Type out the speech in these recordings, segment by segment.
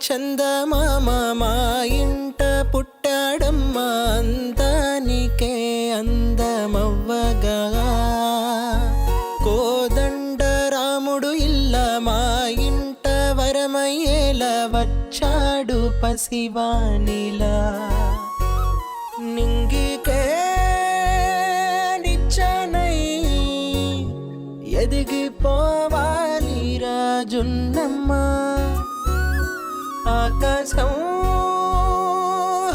చందమామ మా ఇంట పుట్టాడమ్మా అందానికే అందమవ్వగా కోదండ రాముడు ఇల్ల మా ఇంట వరమయ్యేలా వచ్చాడు పసివానిలా నింగికే నిచ్చనై ఎదిగిపోవాలి రాజున్నమ్మ ఆకాశం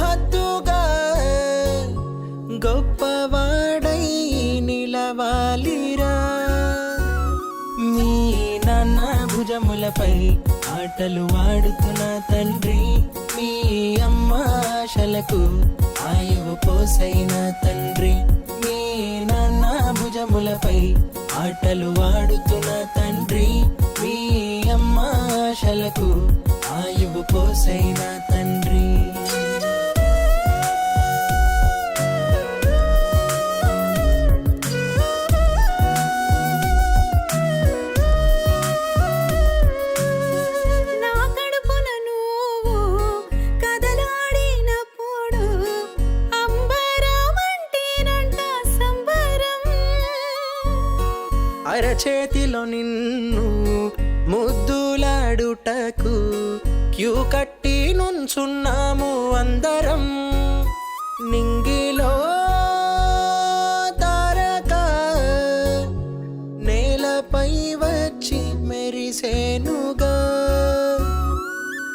హద్దుగా గొప్పవాడై నిలవాలిరా మీ నాన్న భుజములపై ఆటలు ఆడుతున్న తండ్రి మీ అమ్మ ఆశలకు ఆయువు పోసైన తండ్రి మీ నాన్న భుజములపై ఆటలు ఆడుతున్న తండ్రి మీ అమ్మ ఆశలకు ఆయువు పోసైన తండ్రి అరచేతిలో నిన్ను ముద్దులాడుటకు క్యూ కట్టి నుంచున్నాము అందరం నింగిలో తారక నేలపై వచ్చి మెరిసేనుగా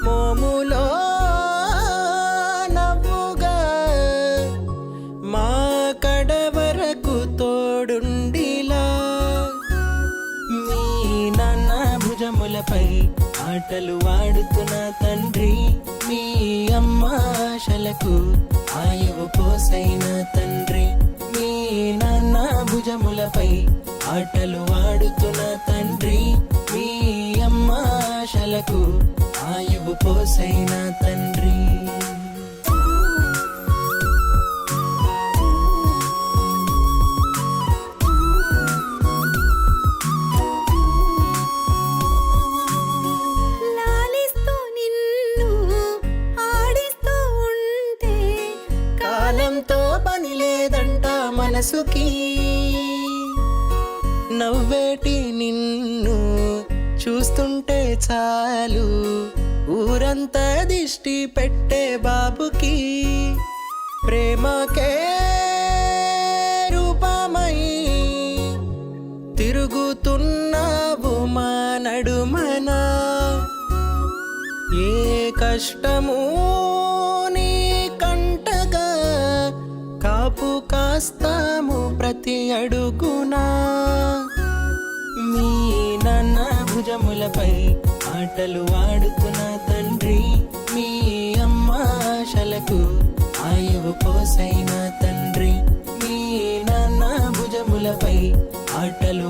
మోములో నవ్వుగా మా కడ వరకు తోడుండిలా భుజములపై ఆటలు ఆడుతున్న తండ్రి మీ అమ్మ ఆశలకు ఆయువు పోసైన తండ్రి మీ నాన్న భుజములపై ఆటలు ఆడుతున్న తండ్రి మీ అమ్మ ఆశలకు ఆయువు పోసైన తండ్రి కాలంతో పని లేదంట మనసుకి నవ్వేటి నిన్ను చూస్తుంటే చాలు ఊరంతా దిష్టి పెట్టే బాబుకి ప్రేమకే రూపమై తిరుగుతున్నావు మా నడుమనా ఏ కష్టము నీ కంటగా కాపు కాస్తాము ప్రతి అడుగునా మీ నాన్న భుజములపై ఆటలు ఆడుతున్న తండ్రి మీ అమ్మ ఆశలకు ఆయువు పోసైన తండ్రి మీ నాన్న భుజములపై ఆటలు